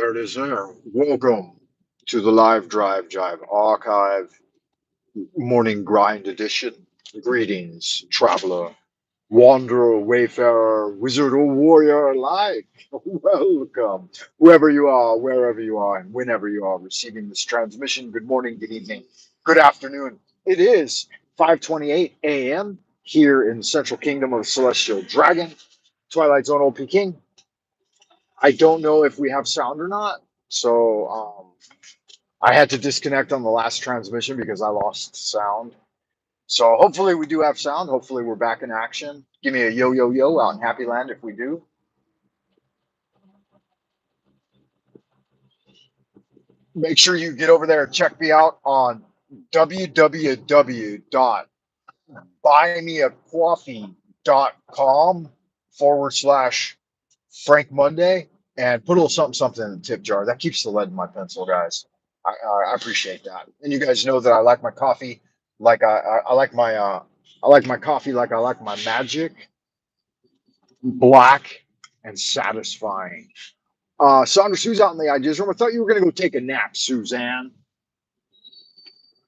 There it is there. Welcome to the Live Drive Jive Archive Morning Grind Edition. Greetings, traveler, wanderer, wayfarer, wizard, or warrior alike. Welcome, whoever you are, wherever you are, and whenever you are receiving this transmission. Good morning, good evening, good afternoon. It is 5:28 a.m. here in the Central Kingdom of the Celestial Dragon, Twilight Zone OP King. I don't know if we have sound or not. So I had to disconnect on the last transmission because I lost sound. So hopefully we do have sound. Hopefully we're back in action. Give me a yo yo yo out in Happy Land if we do. Make sure you get over there and check me out on www.buymeacoffee.com/. Frank Monday, and put a little something something in the tip jar. That keeps the lead in my pencil, guys. I appreciate that. And you guys know that I like my coffee like I like my coffee like I like my magic, black and satisfying. Sandra Sue's out in the ideas room. I thought you were gonna go take a nap, Suzanne.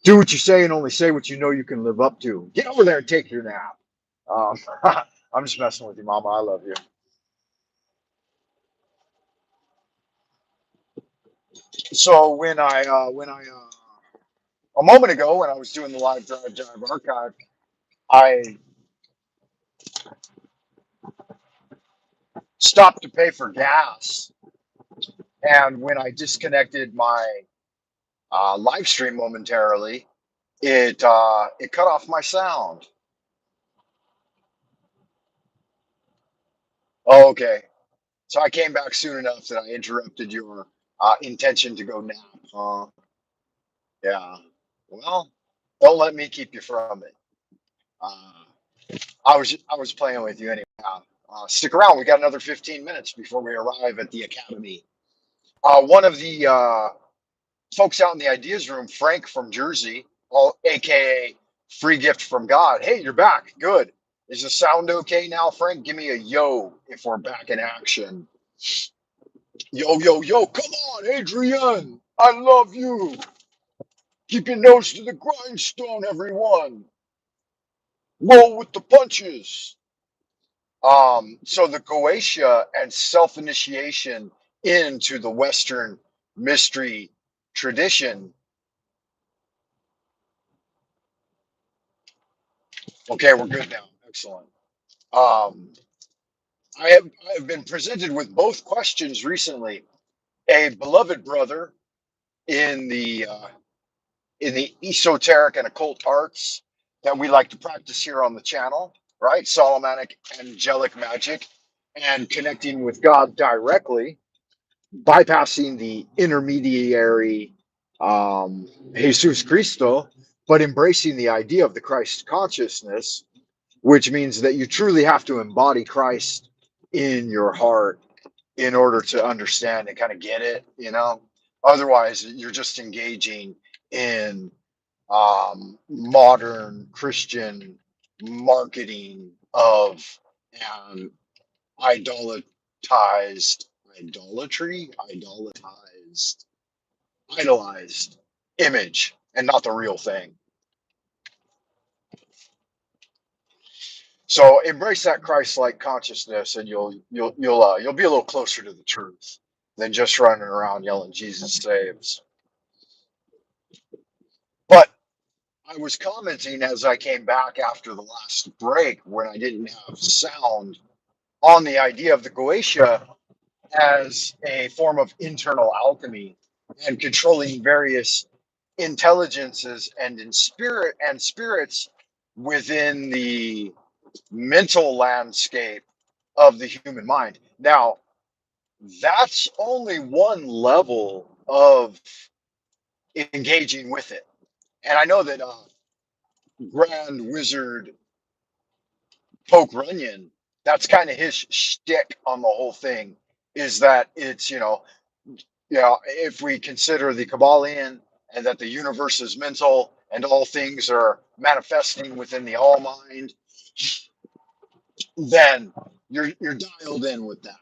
Do what you say and only say what you know you can live up to. Get over there and take your nap. Um, I'm just messing with you, Mama. I love you. So a moment ago when I was doing the live drive jive archive, I stopped to pay for gas, and when I disconnected my live stream momentarily, it cut off my sound. Oh, okay, so I came back soon enough that I interrupted your intention to go nap. Yeah. Well, don't let me keep you from it. Uh, I was playing with you anyhow. Stick around. We got another 15 minutes before we arrive at the academy. One of the folks out in the ideas room, Frank from Jersey, aka Free Gift from God. Hey, you're back. Good. Is the sound okay now, Frank? Give me a yo if we're back in action. Yo, yo, yo. Come on, Adrian. I love you. Keep your nose to the grindstone, everyone. Roll with the punches. So the Goetia and self-initiation into the Western mystery tradition. Okay, we're good now. Excellent. Um, I have been presented with both questions recently. A beloved brother in the esoteric and occult arts that we like to practice here on the channel, right? Solomonic angelic magic and connecting with God directly, bypassing the intermediary Jesus Cristo, but embracing the idea of the Christ consciousness, which means that you truly have to embody Christ in your heart in order to understand and kind of get it, you know. Otherwise, you're just engaging in modern Christian marketing of an idolatized, idolatized, idolized image, and not the real thing. So embrace that Christ-like consciousness, and you'll be a little closer to the truth than just running around yelling "Jesus saves." But I was commenting as I came back after the last break when I didn't have sound on the idea of the Goetia as a form of internal alchemy and controlling various intelligences and in spirit and spirits within the mental landscape of the human mind. Now, that's only one level of engaging with it. And I know that Grand Wizard Poke Runyon, that's kind of his shtick on the whole thing, is that it's, if we consider the Kabbalion and that the universe is mental and all things are manifesting within the all mind, then you're dialed in with that.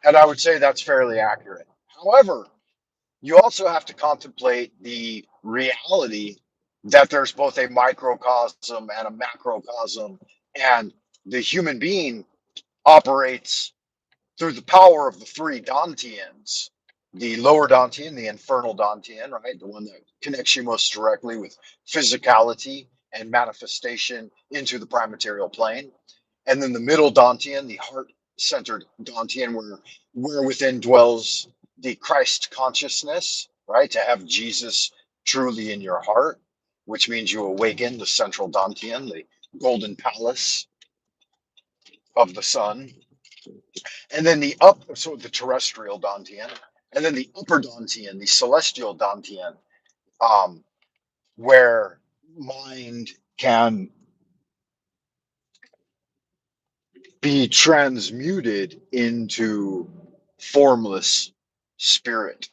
And I would say that's fairly accurate. However, you also have to contemplate the reality that there's both a microcosm and a macrocosm, and the human being operates through the power of the three Dantians, the lower Dantian, the infernal Dantian, right? The one that connects you most directly with physicality and manifestation into the prime material plane. And then the middle Dantian, the heart centered Dantian, where within dwells the Christ consciousness, right? To have Jesus truly in your heart, which means you awaken the central Dantian, the golden palace of the sun. And then so the terrestrial Dantian, and then the upper Dantian, the celestial Dantian, um, where mind can be transmuted into formless spirit,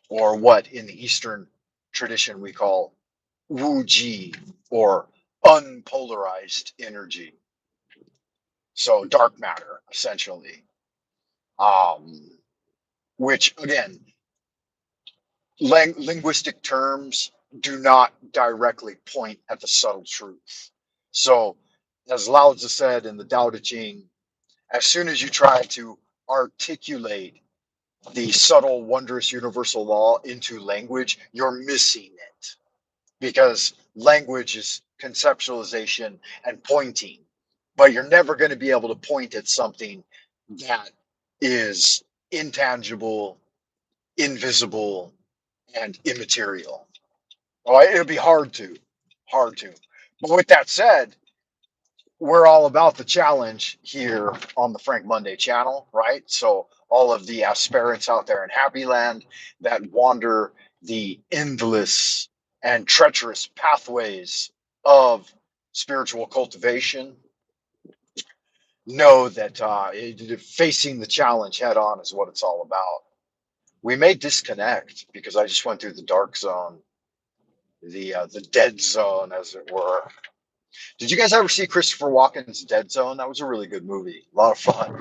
or what in the Eastern tradition we call Wu Ji, or unpolarized energy. So dark matter, essentially. Um, which again, linguistic terms do not directly point at the subtle truth. So, as Lao Tzu said in the Tao Te Ching, as soon as you try to articulate the subtle, wondrous universal law into language, you're missing it, because language is conceptualization and pointing, but you're never going to be able to point at something that is intangible, invisible, and immaterial. Oh, it'll be hard to. But with that said, we're all about the challenge here on the Frank Monday channel, right? So all of the aspirants out there in Happy Land that wander the endless and treacherous pathways of spiritual cultivation know that facing the challenge head on is what it's all about. We may disconnect because I just went through the dark zone, the dead zone, as it were. Did you guys ever see Christopher Walken's Dead Zone? That was a really good movie, a lot of fun.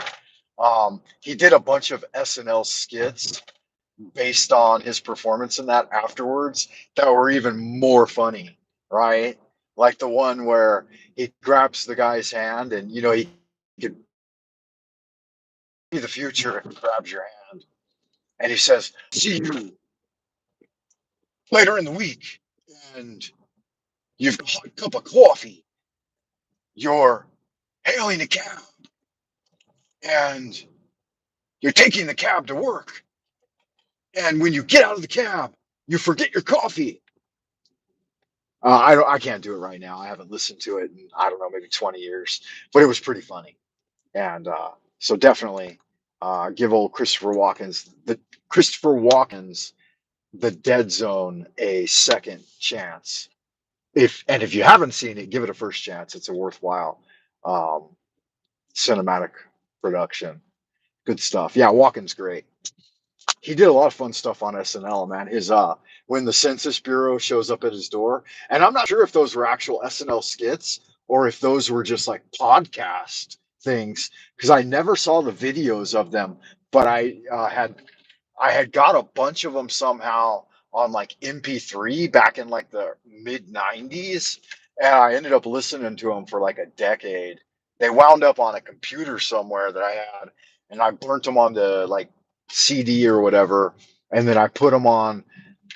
He did a bunch of SNL skits based on his performance in that afterwards that were even more funny, right? Like the one where he grabs the guy's hand, and he could see the future, and grabs your hand, and he says, "See you later in the week," and you've got a hot cup of coffee. You're hailing a cab, and you're taking the cab to work. And when you get out of the cab, you forget your coffee. I can't do it right now. I haven't listened to it in, I don't know, maybe 20 years, but it was pretty funny. And so definitely give old Christopher Walken's The Dead Zone a second chance. If you haven't seen it, give it a first chance. It's a worthwhile um, cinematic production. Good stuff. Yeah, Walken's great. He did a lot of fun stuff on SNL, man. His when the Census Bureau shows up at his door, and I'm not sure if those were actual SNL skits or if those were just like podcast things, because I never saw the videos of them, but I had got a bunch of them somehow on like MP3 back in like the mid 90s, and I ended up listening to them for like a decade. They wound up on a computer somewhere that I had, and I burnt them on the like CD or whatever, and then I put them on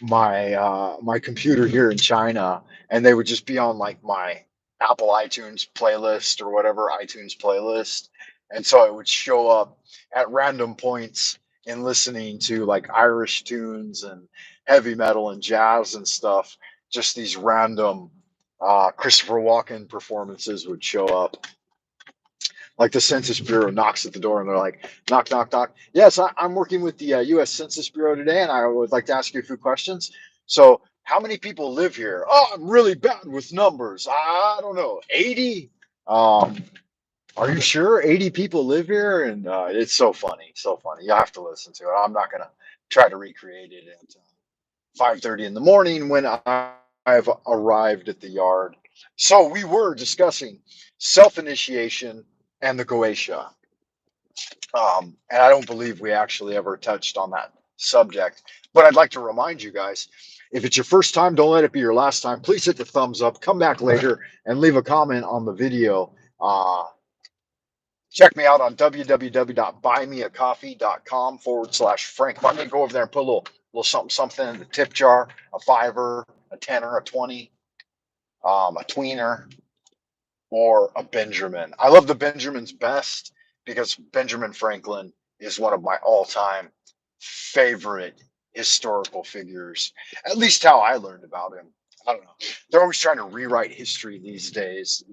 my computer here in China, and they would just be on like my Apple iTunes playlist or whatever iTunes playlist, and so it would show up at random points in listening to like Irish tunes and heavy metal and jazz and stuff. Just these random Christopher Walken performances would show up. Like the Census Bureau knocks at the door and they're like, knock, knock, knock. Yes, I'm working with the U.S. Census Bureau today, and I would like to ask you a few questions. So, how many people live here? Oh, I'm really bad with numbers. I don't know, 80. Um, are you sure 80 people live here? And it's so funny, so funny. You have to listen to it. I'm not gonna try to recreate it at 5:30 in the morning when I've arrived at the yard. So we were discussing self-initiation and the Goetia. And I don't believe we actually ever touched on that subject. But I'd like to remind you guys, if it's your first time, don't let it be your last time. Please hit the thumbs up, come back later, and leave a comment on the video. Check me out on www.buymeacoffee.com/Frank Monday. Go over there and put a little something, something in the tip jar, a fiver, a tenner, a 20, a tweener, or a Benjamin. I love the Benjamins best because Benjamin Franklin is one of my all-time favorite historical figures. At least how I learned about him. I don't know. They're always trying to rewrite history these days,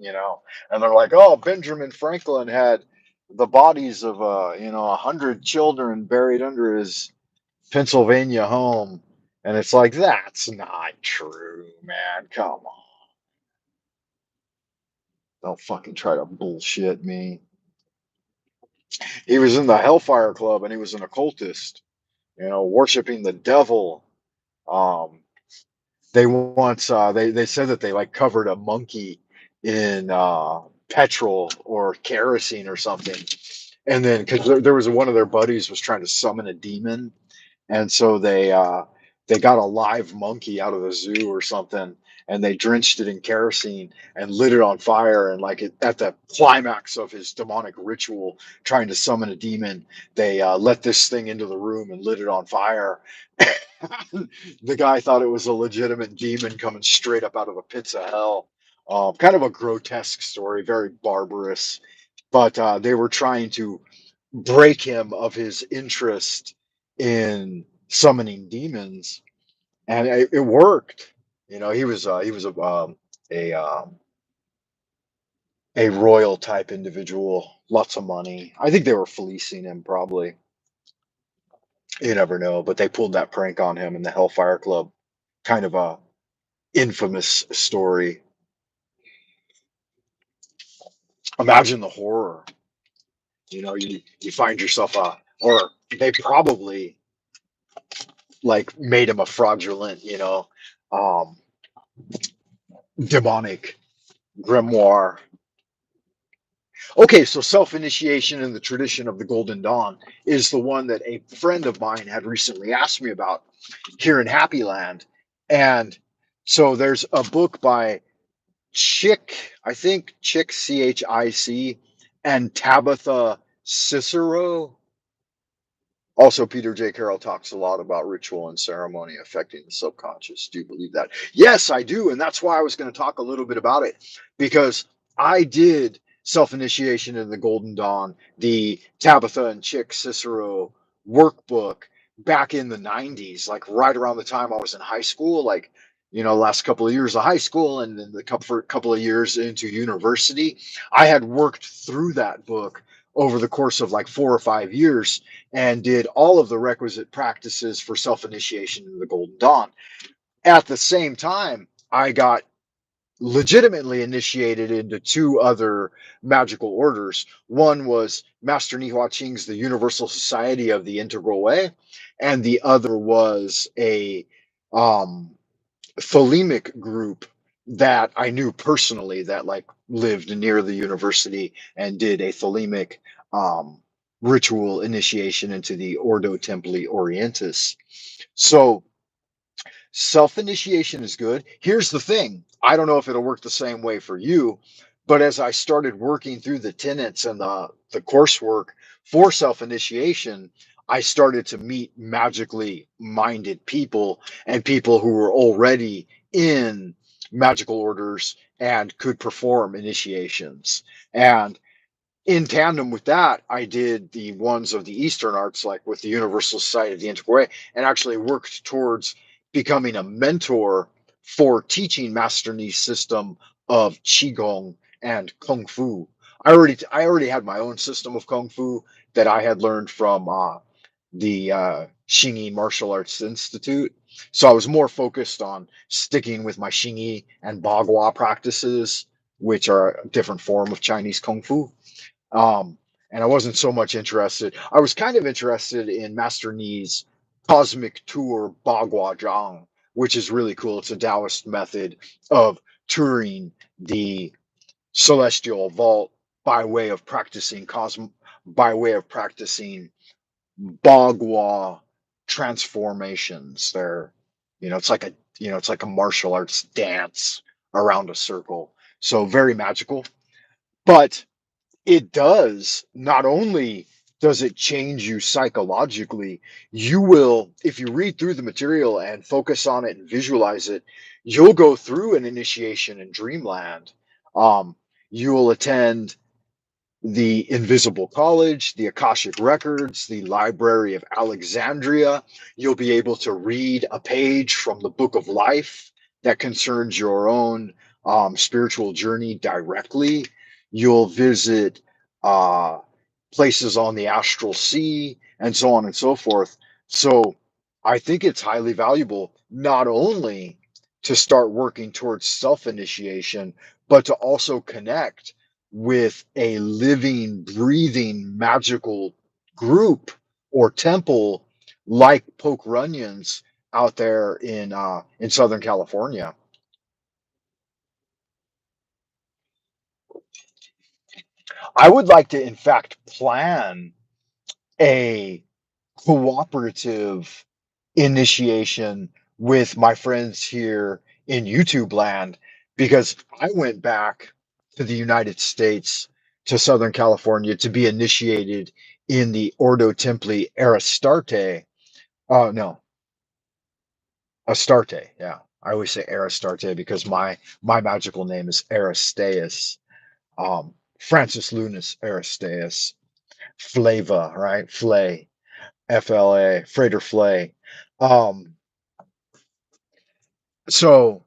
and they're like, "Oh, Benjamin Franklin had the bodies of 100 children buried under his Pennsylvania home," and it's like that's not true, man. Come on. Don't fucking try to bullshit me. He was in the Hellfire Club and he was an occultist, worshiping the devil. Um, they once they said that they like covered a monkey in petrol or kerosene or something, and then because there was one of their buddies was trying to summon a demon, and so they got a live monkey out of the zoo or something, and they drenched it in kerosene and lit it on fire. And like at the climax of his demonic ritual, trying to summon a demon, they let this thing into the room and lit it on fire. The guy thought it was a legitimate demon coming straight up out of the pits of hell. Kind of a grotesque story, very barbarous, but they were trying to break him of his interest in summoning demons, and it worked. He was a royal type individual, lots of money. I think they were fleecing him, probably. You never know, but they pulled that prank on him in the Hellfire Club. Kind of a infamous story. Imagine the horror. You find yourself or they probably like made him a fraudulent, um, demonic grimoire. Okay, so self initiation in the tradition of the Golden Dawn is the one that a friend of mine had recently asked me about here in Happy Land. And so there's a book by Chick, I think Chick, Chic, and Tabitha Cicero. Also, Peter J. Carroll talks a lot about ritual and ceremony affecting the subconscious. Do you believe that? Yes, I do. And that's why I was going to talk a little bit about it, because I did self initiation in the Golden Dawn, the Tabitha and Chick Cicero workbook back in the 90s, like right around the time I was in high school, like, last couple of years of high school and then the couple of years into university. I had worked through that book over the course of like 4 or 5 years and did all of the requisite practices for self initiation in the Golden Dawn. At the same time, I got legitimately initiated into two other magical orders. One was Master Nihua Qing's The Universal Society of the Integral Way, and the other was a um, thelemic group that I knew personally that like lived near the university and did a thelemic um, ritual initiation into the Ordo Templi Orientis. So self initiation is good. Here's the thing, I don't know if it'll work the same way for you, but as I started working through the tenets and the coursework for self initiation, I started to meet magically minded people and people who were already in magical orders and could perform initiations. And in tandem with that, I did the ones of the Eastern arts, like with the Universal Society of the Integral Way, and actually worked towards becoming a mentor for teaching Master Ni's system of Qigong and Kung Fu. I already had my own system of Kung Fu that I had learned from the Xingyi Martial Arts Institute. So I was more focused on sticking with my Xingyi and Bagua practices, which are a different form of Chinese Kung Fu. Um, and I wasn't so much interested. I was kind of interested in Master Ni's Cosmic Tour Bagua Zhang, which is really cool. It's a Taoist method of touring the celestial vault by way of practicing by way of practicing Bagua transformations. They're, it's like it's like a martial arts dance around a circle. So very magical. But it does not only does it change you psychologically, you will, if you read through the material and focus on it and visualize it, you'll go through an initiation in dreamland. Um, you will attend the Invisible College, the Akashic Records, the Library of Alexandria. You'll be able to read a page from the Book of Life that concerns your own spiritual journey directly. You'll visit uh, places on the astral sea and so on and so forth. So I think it's highly valuable not only to start working towards self initiation, but to also connect with a living, breathing, magical group or temple like Poke Runyon's out there in Southern California. I would like to, in fact, plan a cooperative initiation with my friends here in YouTube land because I went back to the United States to Southern California to be initiated in the Ordo Templi Aristarte. Oh no, Astarte. Yeah, I always say Aristarte because my magical name is Aristeus. Francis Lunas Aristeus. Flava, right? Flay. FLA, Freighter Flay. Um, so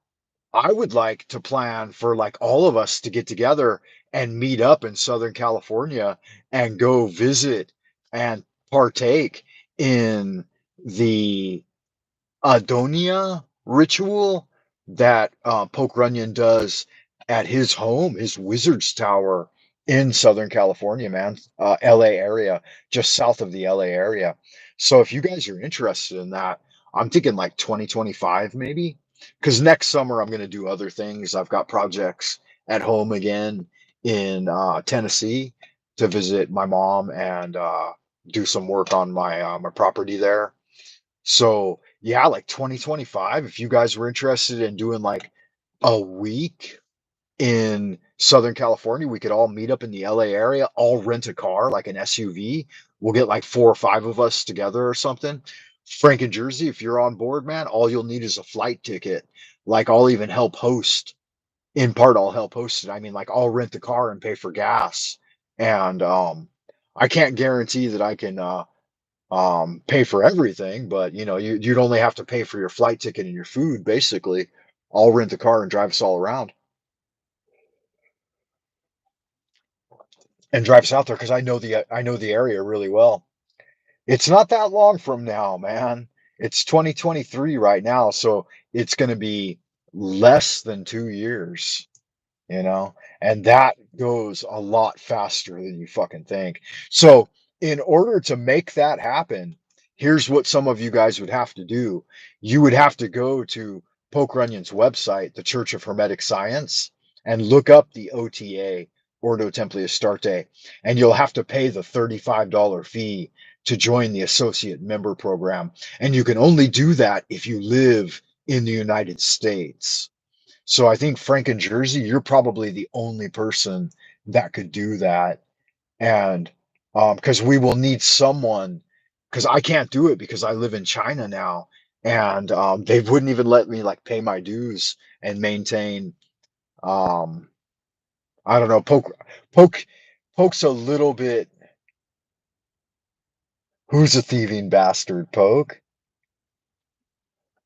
I would like to plan for like all of us to get together and meet up in Southern California and go visit and partake in the Adonia ritual that Poke Runyon does at his home, his Wizard's Tower in Southern California, man, LA area, just south of the LA area. So if you guys are interested in that, I'm thinking like 2025 maybe, because next summer I'm going to do other things. I've got projects at home again in Tennessee to visit my mom and do some work on my property there. So yeah, like 2025, if you guys were interested in doing like a week in Southern California, we could all meet up in the LA area, all rent a car, like an SUV. We'll get like 4 or 5 of us together or something. Frank and Jersey, if you're on board, man, all you'll need is a flight ticket. Like I'll even help host. In part, I'll help host it. I mean, like I'll rent the car and pay for gas. And I can't guarantee that I can pay for everything, but you'd only have to pay for your flight ticket and your food, basically. I'll rent the car and drive us all around and drive us out there because I know the area really well. It's not that long from now, man. It's 2023 right now, so it's going to be less than 2 years. And that goes a lot faster than you fucking think. So, in order to make that happen, here's what some of you guys would have to do. You would have to go to Poke Runyon's website, the Church of Hermetic Science, and look up the OTA, Ordo Templi Astarte, and you'll have to pay the $35 fee to join the associate member program. And you can only do that if you live in the United States. So I think Frank and Jersey, you're probably the only person that could do that. And because we will need someone, because I can't do it because I live in China now, and they wouldn't even let me like pay my dues and maintain. Um, I don't know, poke, poke's a little bit. Who's a thieving bastard, poke?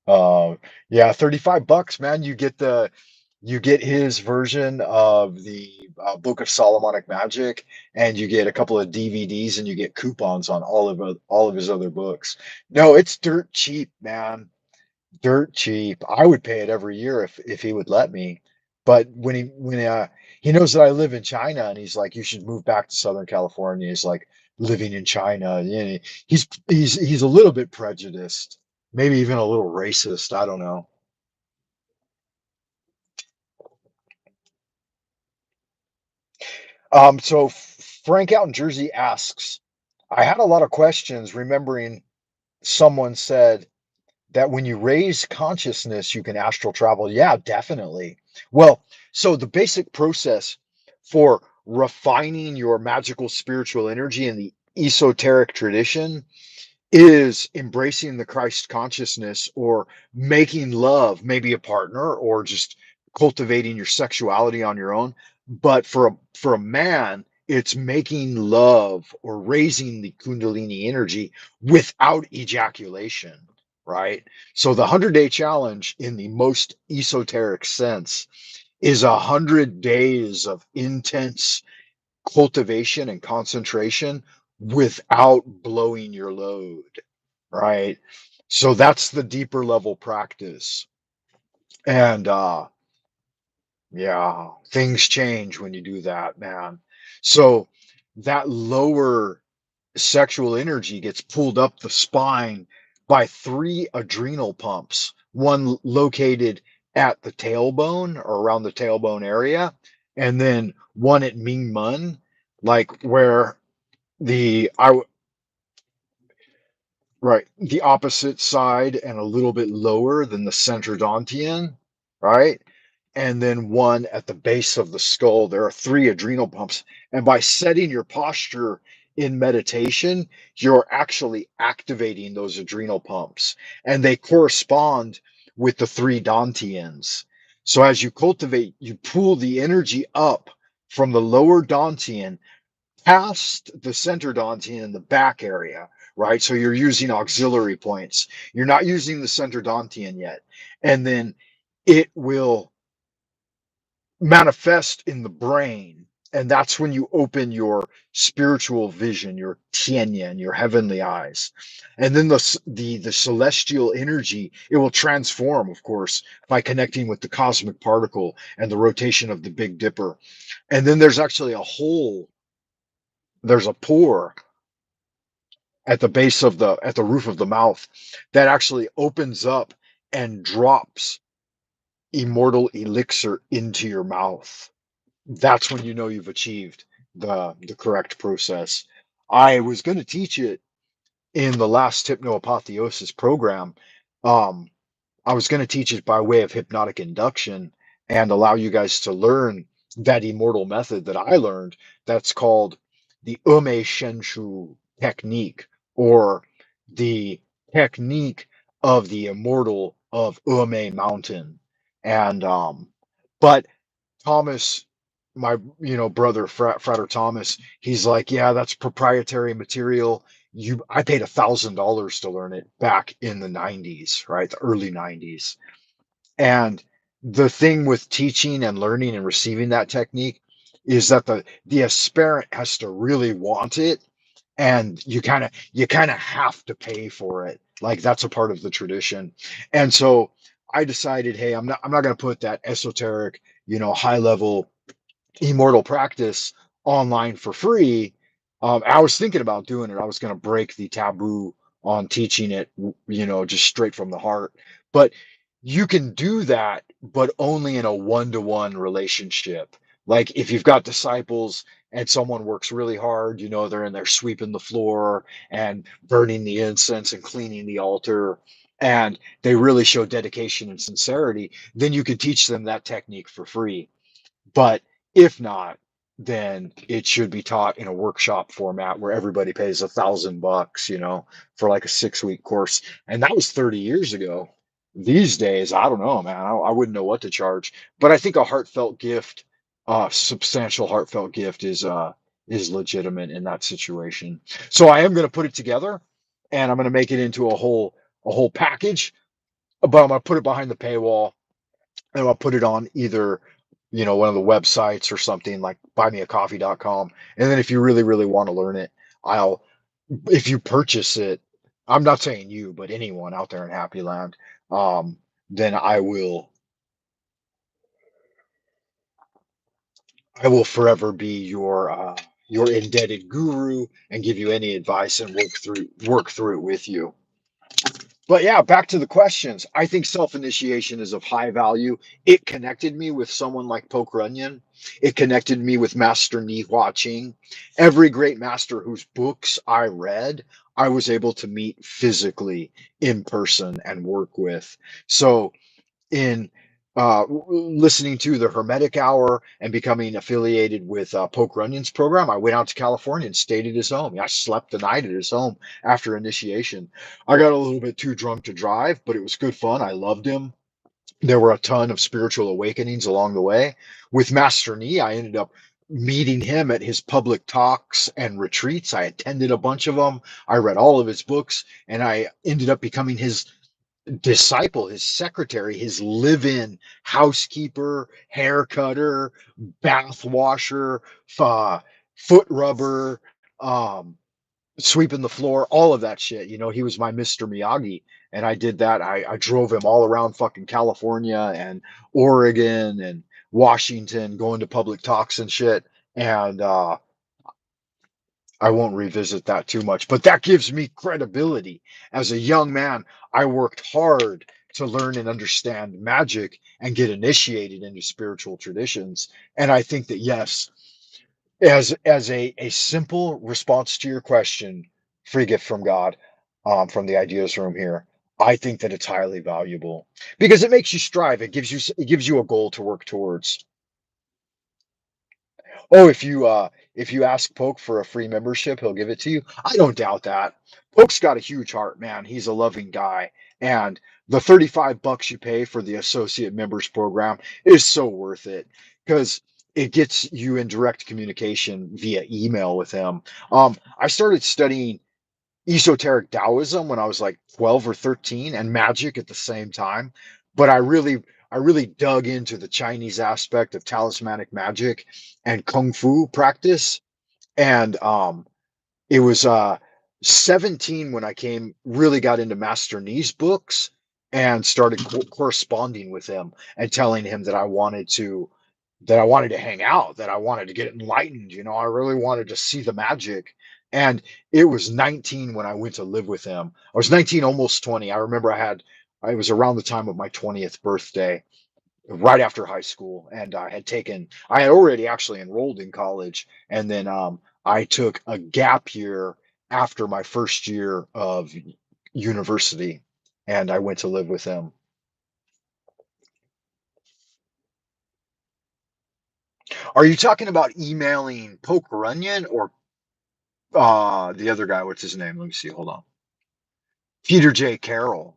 Um, yeah, $35, man. You get his version of the Book of Solomonic Magic, and you get a couple of DVDs, and you get coupons on all of his other books. No, it's dirt cheap, man. Dirt cheap. I would pay it every year if he would let me. But when he knows that I live in China, and he's like, you should move back to Southern California. He's like living in China. He's a little bit prejudiced, maybe even a little racist. I don't know. So Frank out in Jersey asks, I had a lot of questions remembering someone said that when you raise consciousness, you can astral travel. Yeah, definitely. Well, so the basic process for refining your magical spiritual energy in the esoteric tradition is embracing the Christ consciousness or making love, maybe a partner, or just cultivating your sexuality on your own. But for a man, it's making love or raising the Kundalini energy without ejaculation, right? So the 100-day challenge in the most esoteric sense is 100 days of intense cultivation and concentration without blowing your load, right? So that's the deeper level practice. And yeah, things change when you do that, man. So that lower sexual energy gets pulled up the spine by three adrenal pumps, one located at the tailbone or around the tailbone area, and then one at Ming Mun, like where the I right, the opposite side and a little bit lower than the centrodontian, right? And then one at the base of the skull. There are three adrenal pumps. And by setting your posture in meditation, you're actually activating those adrenal pumps, and they correspond with the three dantians. So as you cultivate, you pull the energy up from the lower dantian past the center dantian in the back area, right? So you're using auxiliary points. You're not using the center dantian yet. And then it will manifest in the brain. And that's when you open your spiritual vision, your tianyan, your heavenly eyes. And then the celestial energy, it will transform, of course, by connecting with the cosmic particle and the rotation of the Big Dipper. And then there's actually a hole, there's a pore at the base of the at the roof of the mouth that actually opens up and drops immortal elixir into your mouth. That's when you know you've achieved the correct process. I was going to teach it in the last hypnoapotheosis program. um I was going to teach it by way of hypnotic induction and allow you guys to learn that immortal method that I learned. That's called the Ume Shenshu technique, or the technique of the immortal of Ume Mountain. And but Thomas, my brother, Frater Thomas, he's like, yeah, that's proprietary material. I paid $1,000 to learn it back in the 90s, right? The early 90s. And the thing with teaching and learning and receiving that technique is that the aspirant has to really want it, and you kind of have to pay for it. Like that's a part of the tradition. And so I decided, hey, I'm not going to put that esoteric, high level immortal practice online for free. I was thinking about doing it. I was going to break the taboo on teaching it, just straight from the heart. But you can do that, but only in a one-to-one relationship. Like if you've got disciples and someone works really hard, they're in there sweeping the floor and burning the incense and cleaning the altar, and they really show dedication and sincerity, then you can teach them that technique for free. But if not, then it should be taught in a workshop format where everybody pays $1,000, for like a 6-week course. And that was 30 years ago. These days, I don't know, man. I wouldn't know what to charge. But I think a heartfelt gift, substantial heartfelt gift is legitimate in that situation. So I am going to put it together, and I'm going to make it into a whole package, but I'm going to put it behind the paywall, and I'll put it on either, one of the websites or something like buymeacoffee.com. And then if you really, really want to learn it, I'll, if you purchase it, I'm not saying you, but anyone out there in Happy Land, then I will forever be your indebted guru and give you any advice and work through it with you. But yeah, back to the questions. I think self-initiation is of high value. It connected me with someone like Poke Runyon. It connected me with Master Nihua Ching. Every great master whose books I read, I was able to meet physically in person and work with. So in listening to the Hermetic Hour and becoming affiliated with Poke Runyon's program, I went out to California and stayed at his home. I slept the night at his home after initiation. I got a little bit too drunk to drive, but it was good fun. I loved him. There were a ton of spiritual awakenings along the way. With Master Nee, I ended up meeting him at his public talks and retreats. I attended a bunch of them. I read all of his books, and I ended up becoming his disciple, his secretary, his live-in housekeeper, hair cutter, bath washer, uh, foot rubber, um, sweeping the floor, all of that shit. You know, he was my Mr. Miyagi. And I did that. I drove him all around fucking California and Oregon and Washington, going to public talks and shit. And I won't revisit that too much, but that gives me credibility. As a young man, I worked hard to learn and understand magic and get initiated into spiritual traditions. And I think that yes, as a simple response to your question, free gift from God, from the ideas room here, I think that it's highly valuable because it makes you strive. It gives you a goal to work towards. Oh, if you ask Poke for a free membership, he'll give it to you. I don't doubt that. Poke's got a huge heart, man. He's a loving guy. And the 35 bucks you pay for the associate members program is so worth it because it gets you in direct communication via email with him. I started studying esoteric Taoism when I was like 12 or 13 and magic at the same time. But I really dug into the Chinese aspect of talismanic magic and kung fu practice. And it was 17 when I came really got into Master Nee's books and started corresponding with him and telling him that I wanted to hang out, that I wanted to get enlightened. You know, I really wanted to see the magic. And it was 19 when I went to live with him. I was 19, almost 20. I remember I was around the time of my 20th birthday, right after high school. And I had already actually enrolled in college. And then I took a gap year after my first year of university and I went to live with him. Are you talking about emailing Poke Runyon or the other guy? What's his name? Let me see. Hold on. Peter J. Carroll.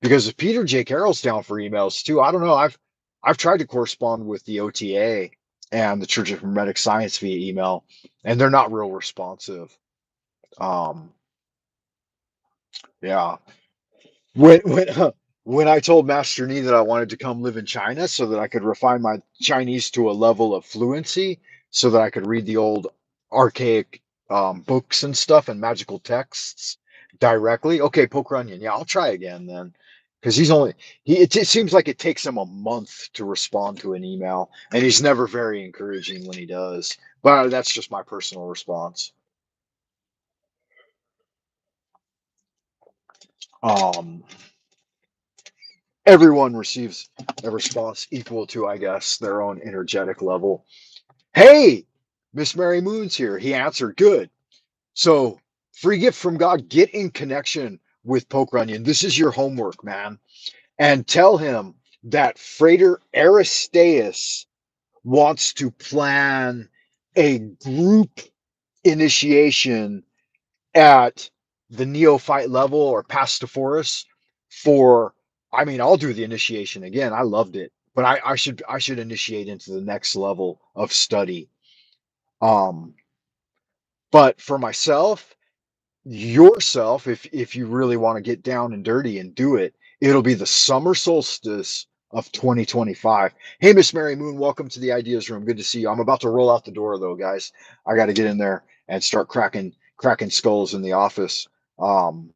Because if Peter J. Carroll's down for emails too, I don't know. I've tried to correspond with the OTA and the Church of Hermetic Science via email, and they're not real responsive. Um, yeah. When I told Master Nee that I wanted to come live in China so that I could refine my Chinese to a level of fluency, so that I could read the old archaic books and stuff and magical texts directly. Okay, Poke Runyon. Yeah, I'll try again then, because it seems like it takes him a month to respond to an email, and he's never very encouraging when he does. But that's just my personal response. Um, Everyone receives a response equal to, I guess, their own energetic level. Hey, Miss Mary Moon's here. He answered, good. So, free gift from God, get in connection with Poke Runyon. This is your homework, man. And tell him that Frater Aristeus wants to plan a group initiation at the neophyte level or pastophorus for, I mean, I'll do the initiation again. I loved it, but I should initiate into the next level of study. Um, but for myself, yourself, if you really want to get down and dirty and do it, it'll be the summer solstice of 2025. Hey, Miss Mary Moon, welcome to the Ideas Room. Good to see you. I'm about to roll out the door though, guys. I got to get in there and start cracking skulls in the office. Um,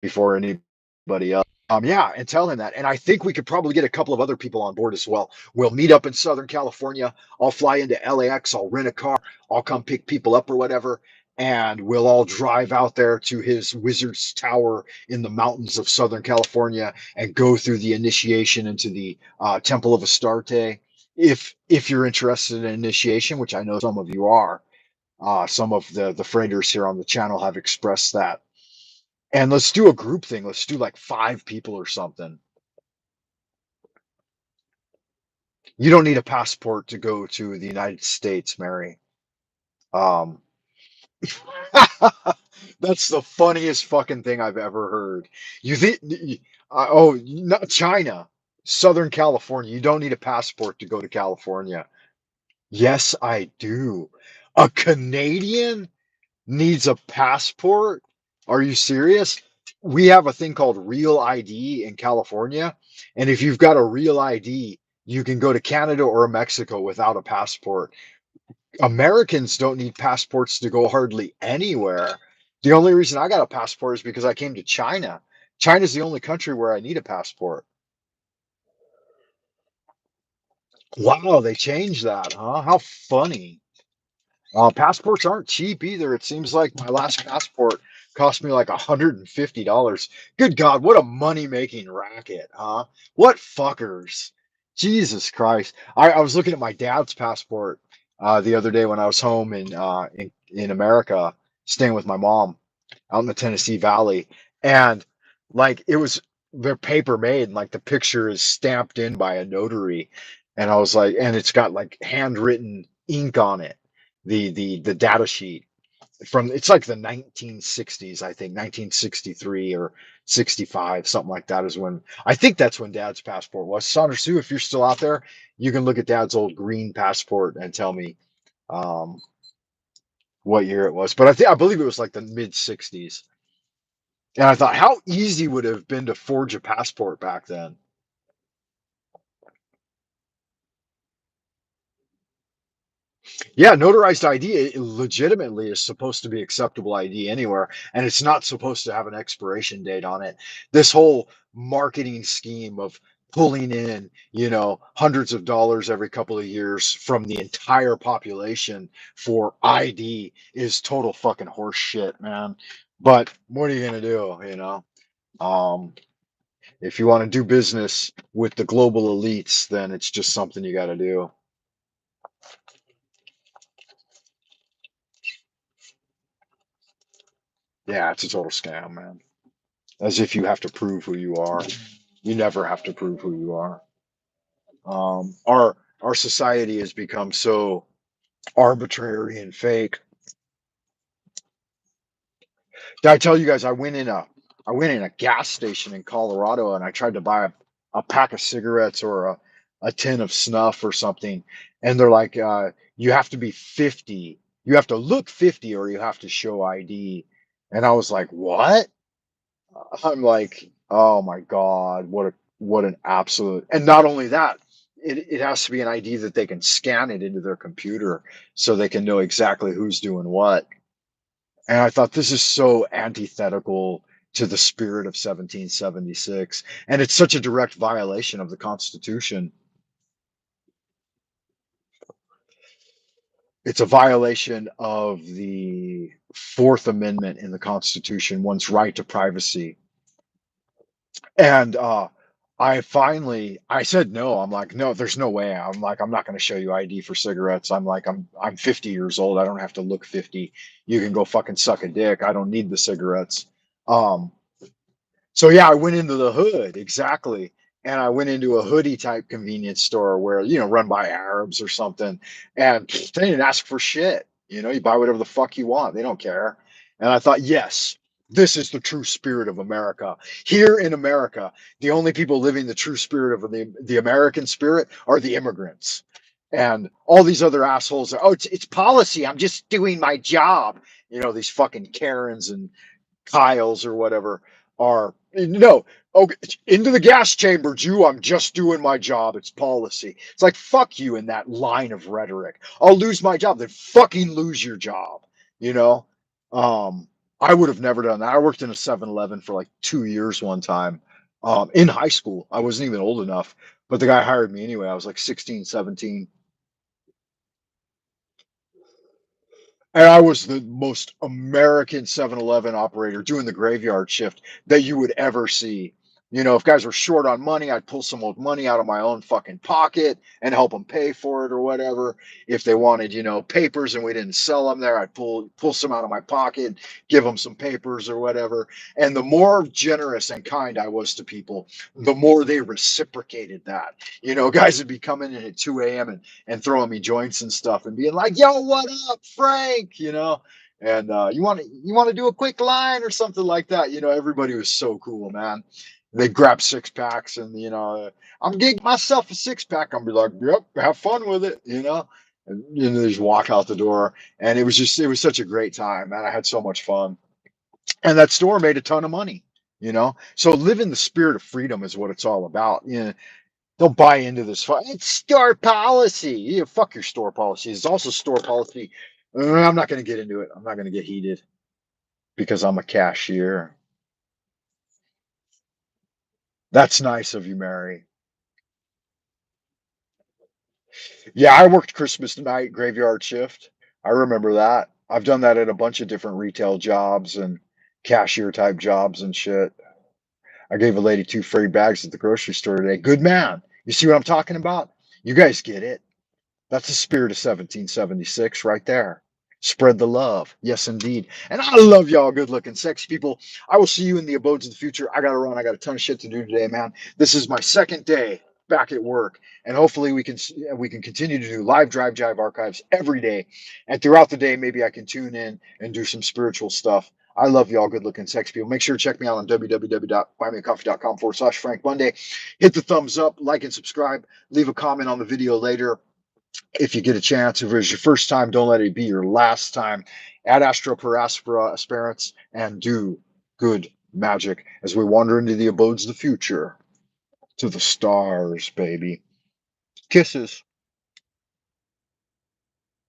Before anybody else. Yeah, and tell him that. And I think we could probably get a couple of other people on board as well. We'll meet up in Southern California. I'll fly into LAX. I'll rent a car. I'll come pick people up or whatever. and we'll all drive out there to his wizard's tower in the mountains of Southern California and go through the initiation into the Temple of Astarte. If you're interested in initiation, which I know some of you are, some of the freighters here on the channel have expressed that. And let's do a group thing. Let's do like 5 people or something. You don't need a passport to go to the United States, Mary. Um, that's the funniest fucking thing I've ever heard. You think, oh, not China, Southern California. You don't need a passport to go to California. Yes, I do. A Canadian needs a passport? Are you serious? We have a thing called Real ID in California. And if you've got a Real ID, you can go to Canada or Mexico without a passport. Americans don't need passports to go hardly anywhere. The only reason I got a passport is because I came to China. China's the only country where I need a passport. Wow, they changed that, huh? How funny. Passports aren't cheap either. It seems like my last passport cost me like $150. Good God, what a money-making racket, huh? What fuckers. Jesus Christ. I was looking at my dad's passport the other day when I was home in America, staying with my mom out in the Tennessee Valley. And like it was they're paper made, and like the picture is stamped in by a notary. And I was like, and it's got like handwritten ink on it, the data sheet from it's like the 1960s, I think 1963 or 65, something like that is when I think that's when Dad's passport was. Son or Sue, if you're still out there, you can look at Dad's old green passport and tell me um, what year it was. But I believe it was like the mid 60s. And I thought, how easy would it have been to forge a passport back then? Yeah, notarized ID legitimately is supposed to be acceptable ID anywhere, and it's not supposed to have an expiration date on it. This whole marketing scheme of pulling in, hundreds of dollars every couple of years from the entire population for ID is total fucking horse shit, man. But what are you gonna do, Um, if you want to do business with the global elites, then it's just something you got to do. Yeah, it's a total scam, man. As if you have to prove who you are. You never have to prove who you are. Our society has become so arbitrary and fake. Did I tell you guys I went in a gas station in Colorado and I tried to buy a pack of cigarettes or a tin of snuff or something, and they're like, you have to be 50. You have to look 50 or you have to show ID. And I was like, what? I'm like, oh my God, what an absolute, and not only that, it has to be an ID that they can scan it into their computer so they can know exactly who's doing what. And I thought this is so antithetical to the spirit of 1776. And it's such a direct violation of the Constitution. It's a violation of the Fourth Amendment in the Constitution, one's right to privacy. And I said no. I'm like, no, there's no way. I'm like, I'm not going to show you ID for cigarettes. I'm like, I'm 50 years old. I don't have to look 50. You can go fucking suck a dick. I don't need the cigarettes. Um, so yeah, I went into the hood exactly, and I went into a hoodie type convenience store where run by Arabs or something, and they didn't ask for shit. You buy whatever the fuck you want. They don't care. And I thought, yes, this is the true spirit of America. Here in America, the only people living the true spirit of the American spirit are the immigrants. And all these other assholes are, oh, it's policy. I'm just doing my job. These fucking Karens and Kyles or whatever are no. Okay, into the gas chamber, Jew. I'm just doing my job. It's policy. It's like fuck you in that line of rhetoric. I'll lose my job. Then fucking lose your job. You know. Um, I would have never done that. I worked in a 7-Eleven for like 2 years one time. In high school, I wasn't even old enough, but the guy hired me anyway. I was like 16, 17. And I was the most American 7-Eleven operator doing the graveyard shift that you would ever see. You know, if guys were short on money, I'd pull some old money out of my own fucking pocket and help them pay for it or whatever. If they wanted, papers and we didn't sell them there, I'd pull some out of my pocket, give them some papers or whatever. And the more generous and kind I was to people, the more they reciprocated that. You know, guys would be coming in at 2 a.m. and throwing me joints and stuff and being like, "Yo, what up, Frank?" And you want to do a quick line or something like that. Everybody was so cool, man. They grab six packs and I'm getting myself a six pack. I'm be like, "Yep, have fun with it," and they just walk out the door. And it was such a great time, man. I had so much fun, and that store made a ton of money. So live in the spirit of freedom is what it's all about. Don't buy into this. It's store policy. Yeah, fuck your store policy. It's also store policy. I'm not going to get into it. I'm not going to get heated because I'm a cashier. That's nice of you, Mary. Yeah, I worked Christmas night graveyard shift. I remember that. I've done that at a bunch of different retail jobs and cashier type jobs and shit. I gave a lady 2 free bags at the grocery store today. Good man. You see what I'm talking about? You guys get it. That's the spirit of 1776 right there. Spread the love. Yes, indeed. And I love y'all good looking, sexy people. I will see you in the abodes of the future. I got to run. I got a ton of shit to do today, man. This is my second day back at work. And hopefully we can continue to do live drive jive archives every day. And throughout the day, maybe I can tune in and do some spiritual stuff. I love y'all good looking, sexy people. Make sure to check me out on www.buymeacoffee.com/Frank Monday. Hit the thumbs up, like, and subscribe. Leave a comment on the video later if you get a chance. If it was your first time, don't let it be your last time. Ad Astra per aspera aspirants and do good magic as we wander into the abodes of the future to the stars, baby. Kisses.